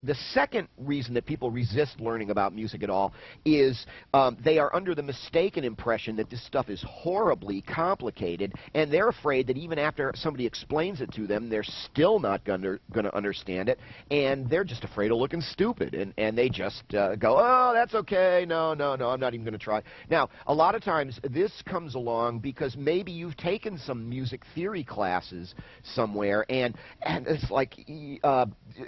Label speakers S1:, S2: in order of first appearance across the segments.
S1: The second reason that people resist learning about music at all is they are under the mistaken impression that this stuff is horribly complicated, and they're afraid that even after somebody explains it to them, they're still not going to understand it, and they're just afraid of looking stupid, and they just go, oh, that's okay, no, no, no, I'm not even going to try. Now, a lot of times this comes along because maybe you've taken some music theory classes somewhere, and it's like,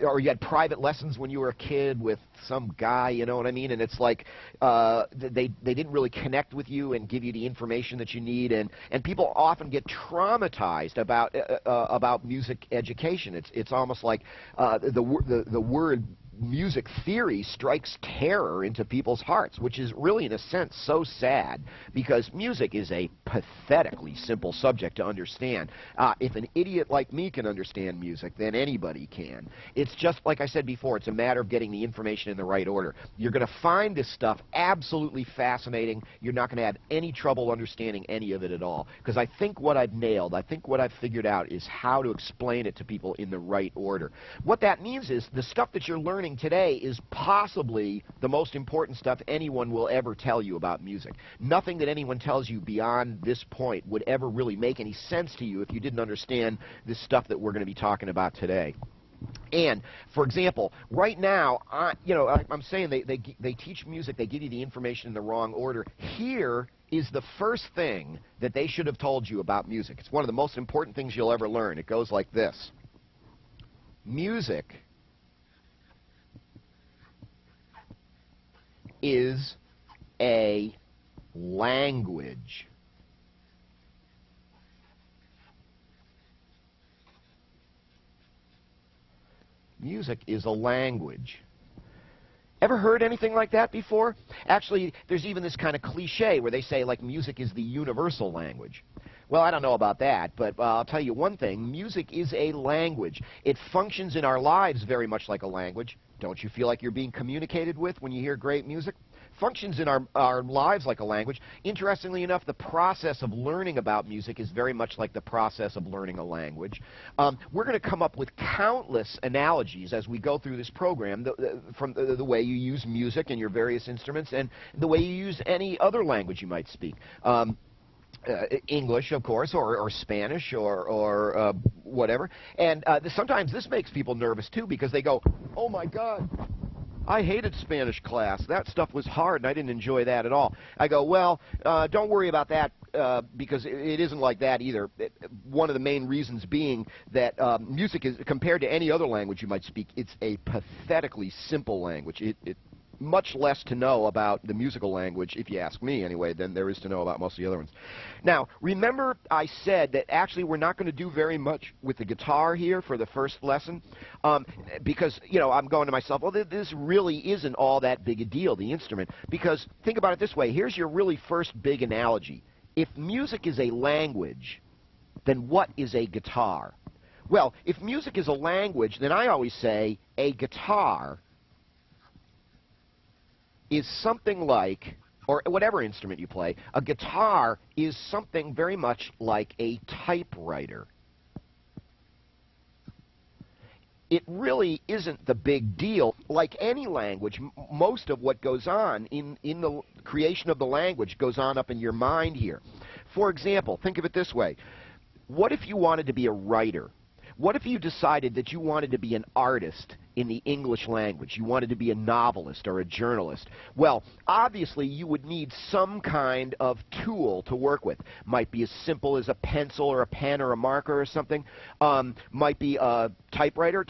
S1: or you had private lessons when you were a kid with some guy, you know what I mean? And it's like they didn't really connect with you and give you the information that you need, and people often get traumatized about music education. It's almost like the word music theory strikes terror into people's hearts, which is really, in a sense, so sad, because music is a pathetically simple subject to understand. If an idiot like me can understand music, then anybody can. It's just, like I said before, it's a matter of getting the information in the right order. You're going to find this stuff absolutely fascinating. You're not going to have any trouble understanding any of it at all, because I think what I've nailed, I think what I've figured out is how to explain it to people in the right order. What that means is the stuff that you're learning today is possibly the most important stuff anyone will ever tell you about music. Nothing that anyone tells you beyond this point would ever really make any sense to you if you didn't understand this stuff that we're going to be talking about today. And, for example, right now, I'm saying they teach music, they give you the information in the wrong order. Here is the first thing that they should have told you about music. It's one of the most important things you'll ever learn. It goes like this. Music is a language. Music is a language. Ever heard anything like that before? Actually, there's even this kind of cliche where they say, like, music is the universal language. Well, I don't know about that, but I'll tell you one thing. Music is a language. It functions in our lives very much like a language. Don't you feel like you're being communicated with when you hear great music? Functions in our lives like a language. Interestingly enough, the process of learning about music is very much like the process of learning a language. We're going to come up with countless analogies as we go through this program, from the way you use music and your various instruments, and the way you use any other language you might speak. English, of course, or Spanish, or whatever. And sometimes this makes people nervous, too, because they go, oh, my God, I hated Spanish class. That stuff was hard, and I didn't enjoy that at all. I go, well, don't worry about that, because it isn't like that either. One of the main reasons being that music is, compared to any other language you might speak, it's a pathetically simple language. Much less to know about the musical language, if you ask me anyway, than there is to know about most of the other ones. Now, remember I said that actually we're not going to do very much with the guitar here for the first lesson, because, I'm going to myself, well, this really isn't all that big a deal, the instrument, because think about it this way. Here's your really first big analogy. If music is a language, then what is a guitar? Well, if music is a language, then I always say a guitar is something like, or whatever instrument you play, a guitar is something very much like a typewriter. It really isn't the big deal. Like any language, most of what goes on in the creation of the language goes on up in your mind here. For example, think of it this way. What if you wanted to be a writer? What if you decided that you wanted to be an artist in the English language? You wanted to be a novelist or a journalist. Well, obviously you would need some kind of tool to work with. Might be as simple as a pencil or a pen or a marker or something. Might be a typewriter.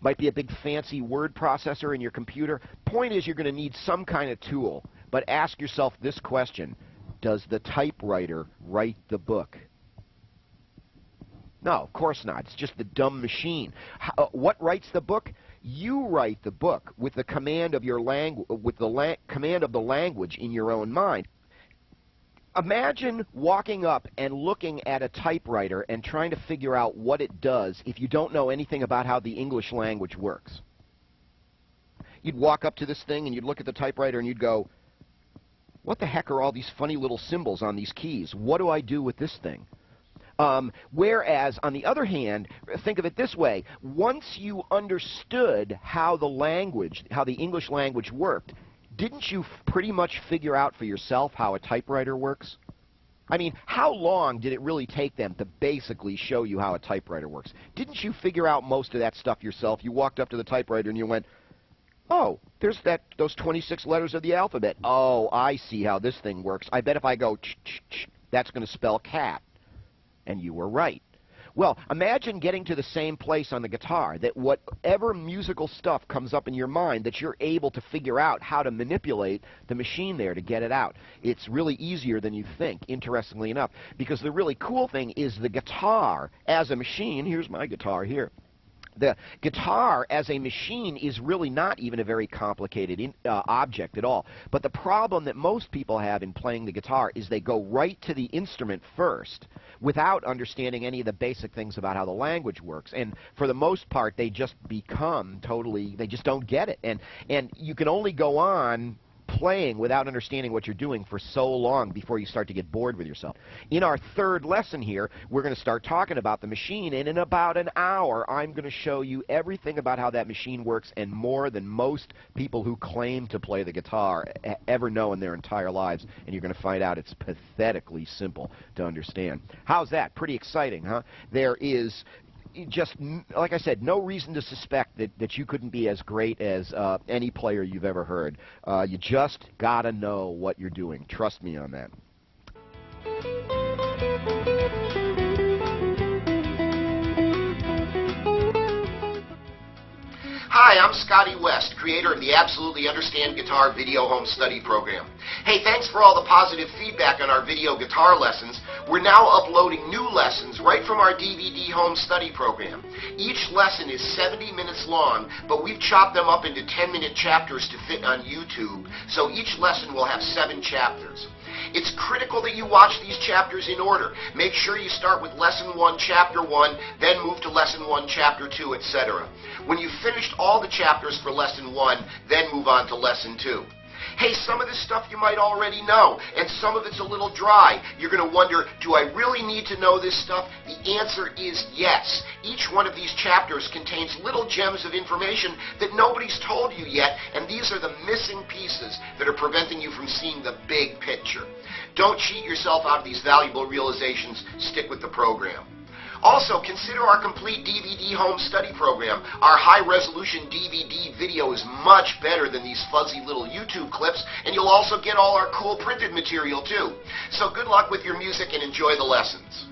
S1: Might be a big fancy word processor in your computer. Point is, you're going to need some kind of tool. But ask yourself this question. Does the typewriter write the book? No, of course not. It's just the dumb machine. What writes the book? You write the book with the command of your command of the language in your own mind. Imagine walking up and looking at a typewriter and trying to figure out what it does if you don't know anything about how the English language works. You'd walk up to this thing and you'd look at the typewriter and you'd go, what the heck are all these funny little symbols on these keys? What do I do with this thing? Whereas, on the other hand, think of it this way. Once you understood how the English language worked, didn't you pretty much figure out for yourself how a typewriter works? I mean, how long did it really take them to basically show you how a typewriter works? Didn't you figure out most of that stuff yourself? You walked up to the typewriter and you went, oh, there's those 26 letters of the alphabet. Oh, I see how this thing works. I bet if I go ch-ch-ch, that's going to spell cat. And you were right. Well, imagine getting to the same place on the guitar, that whatever musical stuff comes up in your mind, that you're able to figure out how to manipulate the machine there to get it out. It's really easier than you think, interestingly enough, because the really cool thing is the guitar as a machine. Here's my guitar here. The guitar as a machine is really not even a very complicated object at all. But the problem that most people have in playing the guitar is they go right to the instrument first without understanding any of the basic things about how the language works. And for the most part, they just become totally, they just don't get it. And you can only go on playing without understanding what you're doing for so long before you start to get bored with yourself. In our third lesson here, we're going to start talking about the machine, and in about an hour, I'm going to show you everything about how that machine works and more than most people who claim to play the guitar ever know in their entire lives, and you're going to find out it's pathetically simple to understand. How's that? Pretty exciting, huh? There is just, like I said, no reason to suspect that you couldn't be as great as any player you've ever heard. You just got to know what you're doing. Trust me on that.
S2: Hi, I'm Scotty West, creator of the Absolutely Understand Guitar Video Home Study Program. Hey, thanks for all the positive feedback on our video guitar lessons. We're now uploading new lessons right from our DVD Home Study Program. Each lesson is 70 minutes long, but we've chopped them up into 10-minute chapters to fit on YouTube, so each lesson will have 7 chapters. It's critical that you watch these chapters in order. Make sure you start with Lesson 1, Chapter 1, then move to Lesson 1, Chapter 2, etc. When you've finished all the chapters for Lesson 1, then move on to Lesson 2. Hey, some of this stuff you might already know, and some of it's a little dry. You're going to wonder, do I really need to know this stuff? The answer is yes. Each one of these chapters contains little gems of information that nobody's told you yet, and these are the missing pieces that are preventing you from seeing the big picture. Don't cheat yourself out of these valuable realizations. Stick with the program. Also, consider our complete DVD home study program. Our high-resolution DVD video is much better than these fuzzy little YouTube clips, and you'll also get all our cool printed material, too. So good luck with your music and enjoy the lessons.